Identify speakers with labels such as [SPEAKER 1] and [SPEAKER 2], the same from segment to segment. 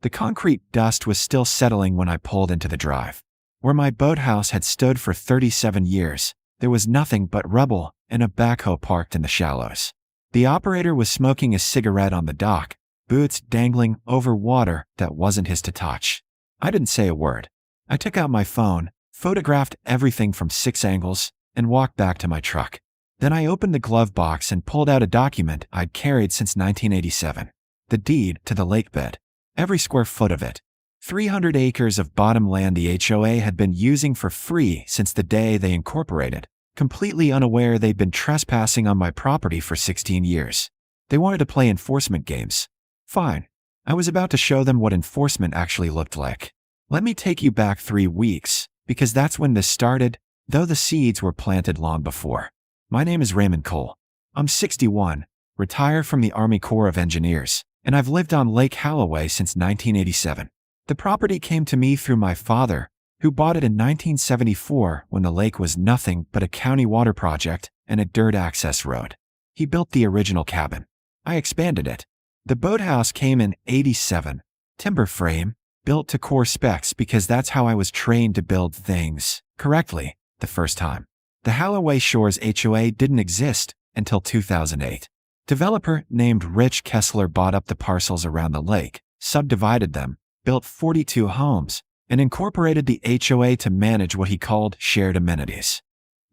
[SPEAKER 1] The concrete dust was still settling when I pulled into the drive. Where my boathouse had stood for 37 years, there was nothing but rubble and a backhoe parked in the shallows. The operator was smoking a cigarette on the dock, boots dangling over water that wasn't his to touch. I didn't say a word. I took out my phone, photographed everything from 6 angles, and walked back to my truck. Then I opened the glove box and pulled out a document I'd carried since 1987. The deed to the lakebed. Every square foot of it. 300 acres of bottom land the HOA had been using for free since the day they incorporated, completely unaware they'd been trespassing on my property for 16 years. They wanted to play enforcement games. Fine. I was about to show them what enforcement actually looked like. Let me take you back 3 weeks, because that's when this started, though the seeds were planted long before. My name is Raymond Cole. I'm 61, retired from the Army Corps of Engineers, and I've lived on Lake Halloway since 1987. The property came to me through my father, who bought it in 1974 when the lake was nothing but a county water project and a dirt access road. He built the original cabin. I expanded it. The boathouse came in '87, timber frame, built to core specs because that's how I was trained to build things correctly the first time. The Halloway Shores HOA didn't exist until 2008. Developer named Rich Kessler bought up the parcels around the lake, subdivided them, built 42 homes, and incorporated the HOA to manage what he called shared amenities.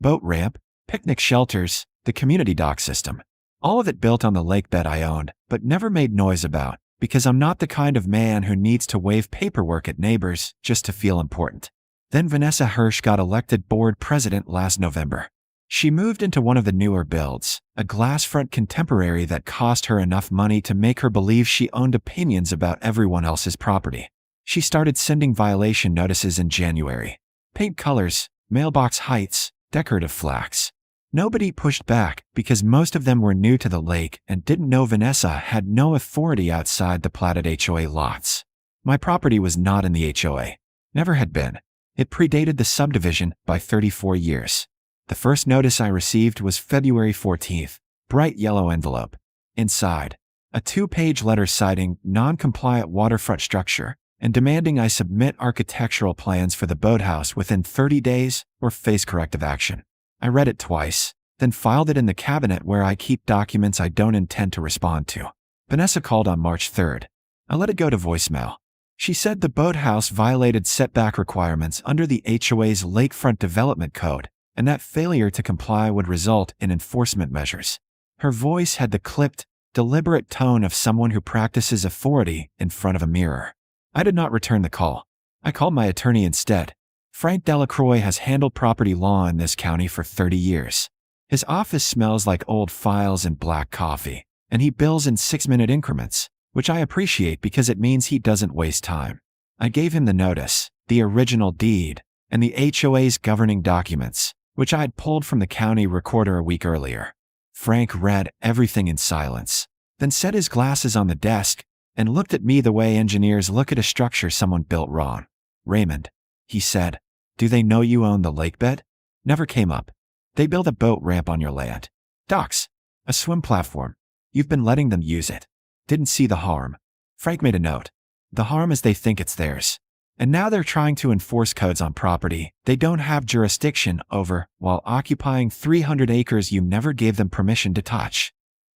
[SPEAKER 1] Boat ramp, picnic shelters, the community dock system. All of it built on the lakebed I owned, but never made noise about, because I'm not the kind of man who needs to wave paperwork at neighbors just to feel important. Then Vanessa Hirsch got elected board president last November. She moved into one of the newer builds, a glass-front contemporary that cost her enough money to make her believe she owned opinions about everyone else's property. She started sending violation notices in January. Paint colors, mailbox heights, decorative flags. Nobody pushed back because most of them were new to the lake and didn't know Vanessa had no authority outside the platted HOA lots. My property was not in the HOA. Never had been. It predated the subdivision by 34 years. The first notice I received was February 14th, bright yellow envelope. Inside, a 2-page letter citing non-compliant waterfront structure and demanding I submit architectural plans for the boathouse within 30 days or face corrective action. I read it twice, then filed it in the cabinet where I keep documents I don't intend to respond to. Vanessa called on March 3rd. I let it go to voicemail. She said the boathouse violated setback requirements under the HOA's Lakefront Development Code, and that failure to comply would result in enforcement measures. Her voice had the clipped, deliberate tone of someone who practices authority in front of a mirror. I did not return the call. I called my attorney instead. Frank Delacroix has handled property law in this county for 30 years. His office smells like old files and black coffee, and he bills in 6-minute increments, which I appreciate because it means he doesn't waste time. I gave him the notice, the original deed, and the HOA's governing documents, which I had pulled from the county recorder a week earlier. Frank read everything in silence, then set his glasses on the desk and looked at me the way engineers look at a structure someone built wrong. "Raymond," he said, "do they know you own the lakebed?" "Never came up. They built a boat ramp on your land. Docks. A swim platform. You've been letting them use it. Didn't see the harm." Frank made a note. "The harm is they think it's theirs. And now they're trying to enforce codes on property they don't have jurisdiction over while occupying 300 acres you never gave them permission to touch."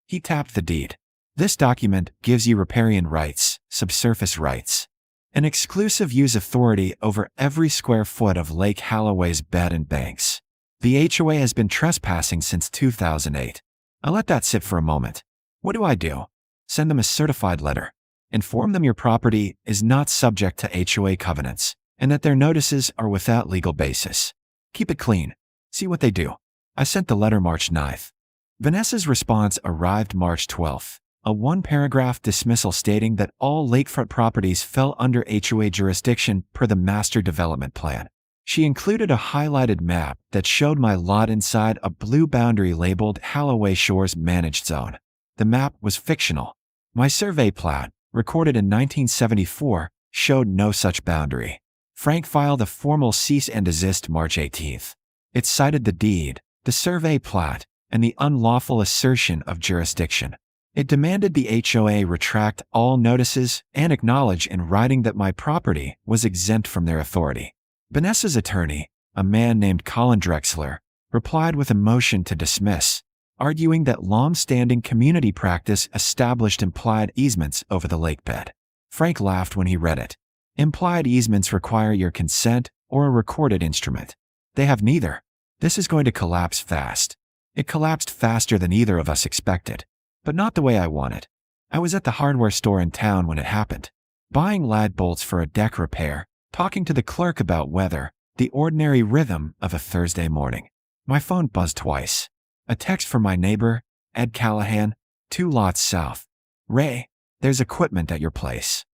[SPEAKER 1] He tapped the deed. "This document gives you riparian rights, subsurface rights, an exclusive use authority over every square foot of Lake Halloway's bed and banks. The HOA has been trespassing since 2008. I let that sit for a moment. What do? Send them a certified letter. Inform them your property is not subject to HOA covenants, and that their notices are without legal basis. Keep it clean. See what they do." I sent the letter March 9th. Vanessa's response arrived March 12th, a 1-paragraph dismissal stating that all lakefront properties fell under HOA jurisdiction per the Master Development Plan. She included a highlighted map that showed my lot inside a blue boundary labeled Halloway Shores Managed Zone. The map was fictional. My survey plat, recorded in 1974, showed no such boundary. Frank filed a formal cease and desist March 18th. It cited the deed, the survey plat, and the unlawful assertion of jurisdiction. It demanded the HOA retract all notices and acknowledge in writing that my property was exempt from their authority. Vanessa's attorney, a man named Colin Drexler, replied with a motion to dismiss, arguing that long-standing community practice established implied easements over the lakebed. Frank laughed when he read it. Implied easements require your consent or a recorded instrument. They have neither. This is going to collapse fast. It collapsed faster than either of us expected, but not the way I wanted. I was at the hardware store in town when it happened, buying lad bolts for a deck repair, talking to the clerk about weather, the ordinary rhythm of a Thursday morning. My phone buzzed twice. A text from my neighbor, Ed Callahan, 2 lots south. Ray, there's equipment at your place.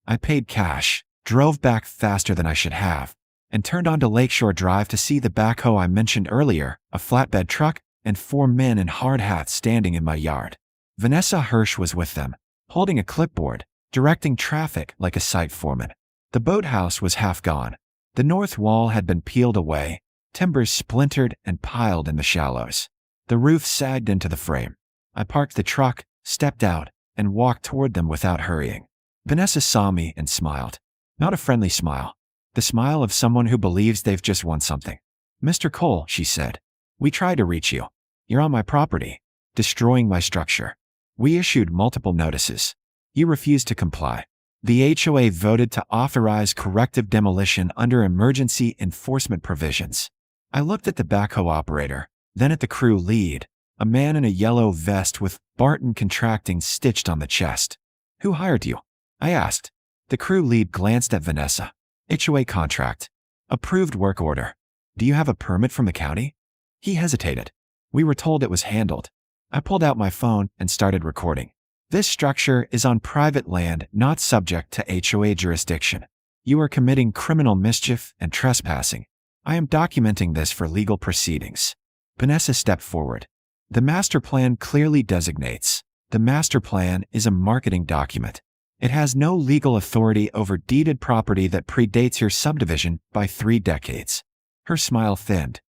[SPEAKER 1] I paid cash, drove back faster than I should have, and turned onto Lakeshore Drive to see the backhoe I mentioned earlier, a flatbed truck, and 4 men in hard hats standing in my yard. Vanessa Hirsch was with them, holding a clipboard, directing traffic like a site foreman. The boathouse was half gone. The north wall had been peeled away, timbers splintered and piled in the shallows. The roof sagged into the frame. I parked the truck, stepped out, and walked toward them without hurrying. Vanessa saw me and smiled. Not a friendly smile. The smile of someone who believes they've just won something. "Mr. Cole," she said, "we tried to reach you. You're on my property, destroying my structure. We issued multiple notices. You refused to comply. The HOA voted to authorize corrective demolition under emergency enforcement provisions." I looked at the backhoe operator, then at the crew lead, a man in a yellow vest with Barton Contracting stitched on the chest. "Who hired you?" I asked. The crew lead glanced at Vanessa. "HOA contract. Approved work order. Do you have a permit from the county?" He hesitated. "We were told it was handled." I pulled out my phone and started recording. "This structure is on private land not subject to HOA jurisdiction. You are committing criminal mischief and trespassing. I am documenting this for legal proceedings." Vanessa stepped forward. "The master plan clearly designates. The master plan is a marketing document. It has no legal authority over deeded property that predates your subdivision by 3 decades. Her smile thinned.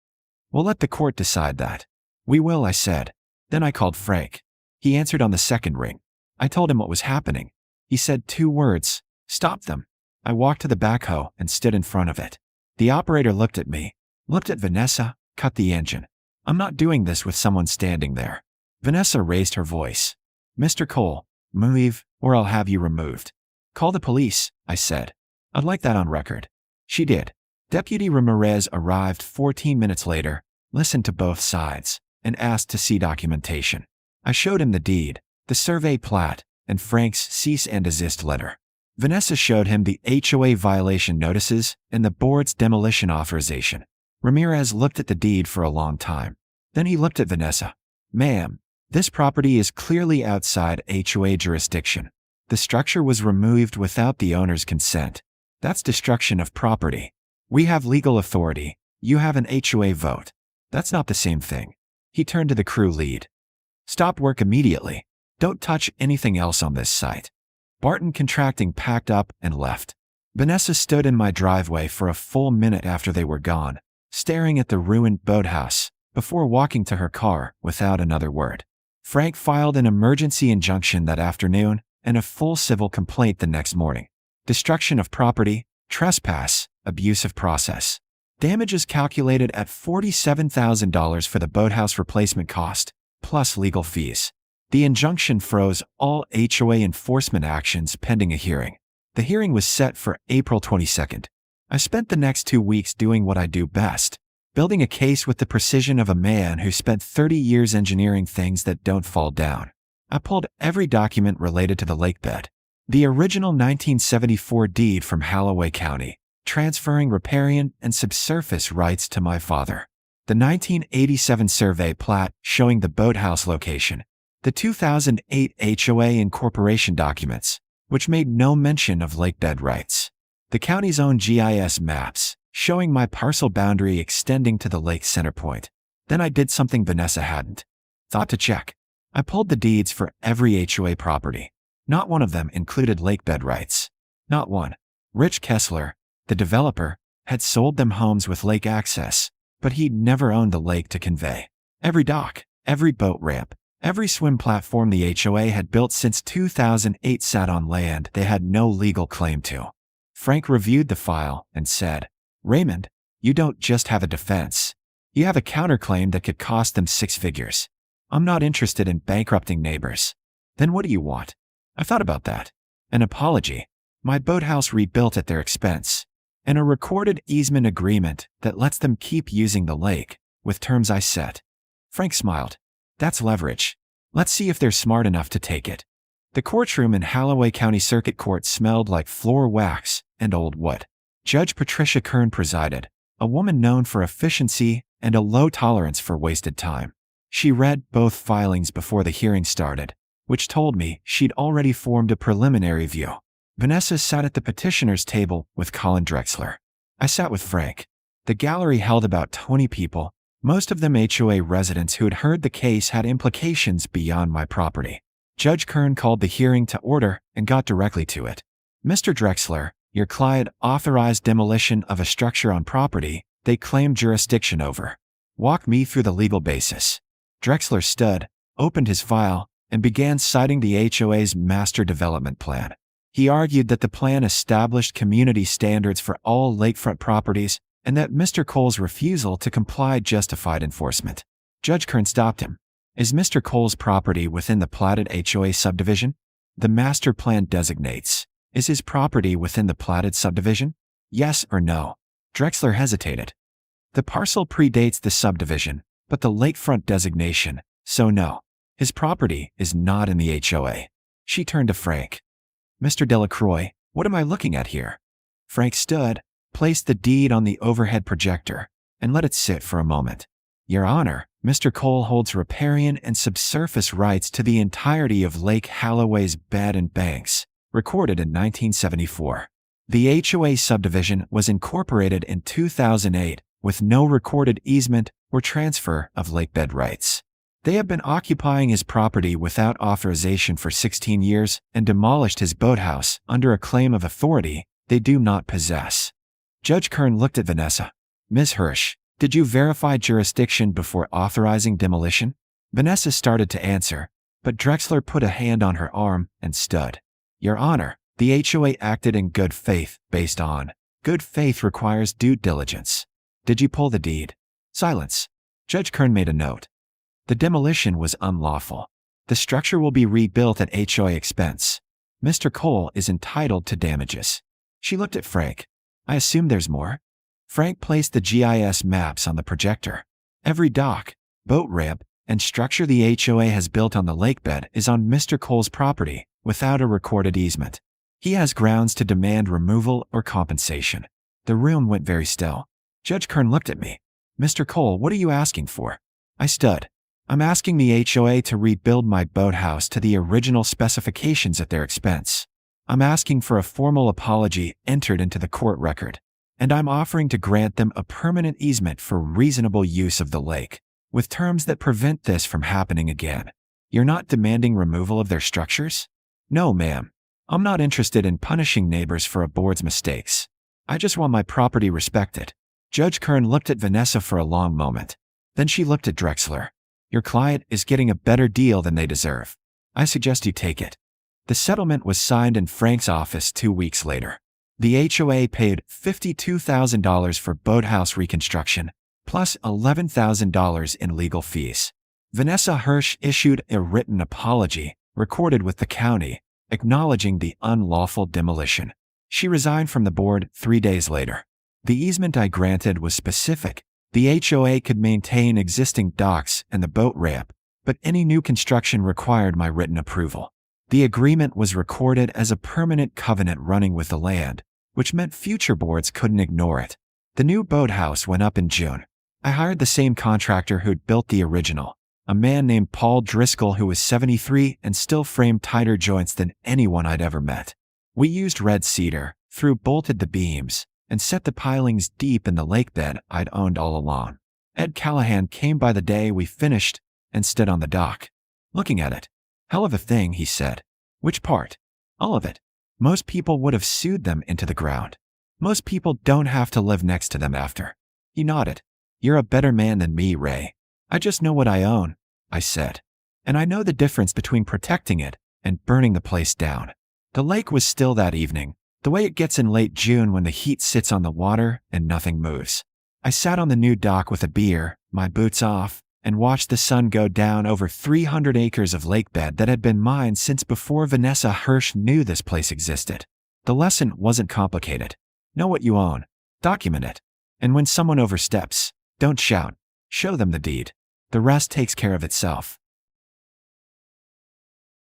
[SPEAKER 1] "We'll let the court decide that." "We will," I said. Then I called Frank. He answered on the second ring. I told him what was happening. He said 2 words, "Stop them." I walked to the backhoe and stood in front of it. The operator looked at me, looked at Vanessa, cut the engine. "I'm not doing this with someone standing there." Vanessa raised her voice. "Mr. Cole, move, or I'll have you removed." "Call the police," I said. "I'd like that on record." She did. Deputy Ramirez arrived 14 minutes later, listened to both sides, and asked to see documentation. I showed him the deed, the survey plat, and Frank's cease and desist letter. Vanessa showed him the HOA violation notices and the board's demolition authorization. Ramirez looked at the deed for a long time. Then he looked at Vanessa. "Ma'am, this property is clearly outside HOA jurisdiction. The structure was removed without the owner's consent. That's destruction of property. We have legal authority. You have an HOA vote. That's not the same thing." He turned to the crew lead. "Stop work immediately. Don't touch anything else on this site." Barton Contracting packed up and left. Vanessa stood in my driveway for a full minute after they were gone, staring at the ruined boathouse, before walking to her car without another word. Frank filed an emergency injunction that afternoon and a full civil complaint the next morning. Destruction of property, trespass, abuse of process. Damages calculated at $47,000 for the boathouse replacement cost, plus legal fees. The injunction froze all HOA enforcement actions pending a hearing. The hearing was set for April 22nd. I spent the next 2 weeks doing what I do best, building a case with the precision of a man who spent 30 years engineering things that don't fall down. I pulled every document related to the lakebed. The original 1974 deed from Halloway County, transferring riparian and subsurface rights to my father. The 1987 survey plat showing the boathouse location. The 2008 HOA incorporation documents, which made no mention of lakebed rights. The county's own GIS maps, showing my parcel boundary extending to the lake center point. Then I did something Vanessa hadn't thought to check. I pulled the deeds for every HOA property. Not one of them included lakebed rights. Not one. Rich Kessler, the developer, had sold them homes with lake access, but he'd never owned the lake to convey. Every dock, every boat ramp, Every swim platform the HOA had built since 2008 sat on land they had no legal claim to. Frank reviewed the file and said, "Raymond, you don't just have a defense. You have a counterclaim that could cost them 6 figures. I'm not interested in bankrupting neighbors." "Then what do you want?" "I thought about that. An apology. My boathouse rebuilt at their expense. And a recorded easement agreement that lets them keep using the lake, with terms I set." Frank smiled. "That's leverage. Let's see if they're smart enough to take it." The courtroom in Halloway County Circuit Court smelled like floor wax and old wood. Judge Patricia Kern presided, a woman known for efficiency and a low tolerance for wasted time. She read both filings before the hearing started, which told me she'd already formed a preliminary view. Vanessa sat at the petitioner's table with Colin Drexler. I sat with Frank. The gallery held about 20 people, most of them HOA residents who had heard the case had implications beyond my property. Judge Kern called the hearing to order and got directly to it. "Mr. Drexler, your client authorized demolition of a structure on property they claimed jurisdiction over. Walk me through the legal basis." Drexler stood, opened his file, and began citing the HOA's master development plan. He argued that the plan established community standards for all lakefront properties and that Mr. Cole's refusal to comply justified enforcement. Judge Kern stopped him. "Is Mr. Cole's property within the platted HOA subdivision?" "The master plan designates. Is his property within the platted subdivision? Yes or no?" Drexler hesitated. "The parcel predates the subdivision, but the lakefront designation, so no. His property is not in the HOA." She turned to Frank. "Mr. Delacroix, what am I looking at here?" Frank stood, placed the deed on the overhead projector, and let it sit for a moment. "Your Honor, Mr. Cole holds riparian and subsurface rights to the entirety of Lake Halloway's bed and banks, recorded in 1974. The HOA subdivision was incorporated in 2008 with no recorded easement or transfer of lakebed rights. They have been occupying his property without authorization for 16 years and demolished his boathouse under a claim of authority they do not possess." Judge Kern looked at Vanessa. "Ms. Hirsch, did you verify jurisdiction before authorizing demolition?" Vanessa started to answer, but Drexler put a hand on her arm and stood. "Your Honor, the HOA acted in good faith based on. Good faith requires due diligence. Did you pull the deed?" Silence. Judge Kern made a note. "The demolition was unlawful. The structure will be rebuilt at HOA expense. Mr. Cole is entitled to damages." She looked at Frank. "I assume there's more?" Frank placed the GIS maps on the projector. "Every dock, boat ramp, and structure the HOA has built on the lakebed is on Mr. Cole's property without a recorded easement. He has grounds to demand removal or compensation." The room went very still. Judge Kern looked at me. "Mr. Cole, what are you asking for?" I stood. "I'm asking the HOA to rebuild my boathouse to the original specifications at their expense. I'm asking for a formal apology entered into the court record. And I'm offering to grant them a permanent easement for reasonable use of the lake, with terms that prevent this from happening again." "You're not demanding removal of their structures?" "No, ma'am. I'm not interested in punishing neighbors for a board's mistakes. I just want my property respected." Judge Kern looked at Vanessa for a long moment. Then she looked at Drexler. "Your client is getting a better deal than they deserve. I suggest you take it." The settlement was signed in Frank's office 2 weeks later. The HOA paid $52,000 for boathouse reconstruction, plus $11,000 in legal fees. Vanessa Hirsch issued a written apology, recorded with the county, acknowledging the unlawful demolition. She resigned from the board 3 days later. The easement I granted was specific. The HOA could maintain existing docks and the boat ramp, but any new construction required my written approval. The agreement was recorded as a permanent covenant running with the land, which meant future boards couldn't ignore it. The new boathouse went up in June. I hired the same contractor who'd built the original, a man named Paul Driscoll who was 73 and still framed tighter joints than anyone I'd ever met. We used red cedar, through-bolted the beams, and set the pilings deep in the lakebed I'd owned all along. Ed Callahan came by the day we finished and stood on the dock. Looking at it. "Hell of a thing," he said. "Which part?" "All of it. Most people would have sued them into the ground. Most people don't have to live next to them after." He nodded. "You're a better man than me, Ray." "I just know what I own," I said. and I know the difference between protecting it and burning the place down. The lake was still that evening, the way it gets in late June when the heat sits on the water and nothing moves. I sat on the new dock with a beer, my boots off, and watched the sun go down over 300 acres of lakebed that had been mine since before Vanessa Hirsch knew this place existed. The lesson wasn't complicated. Know what you own. Document it. And when someone oversteps, don't shout. Show them the deed. The rest takes care of itself.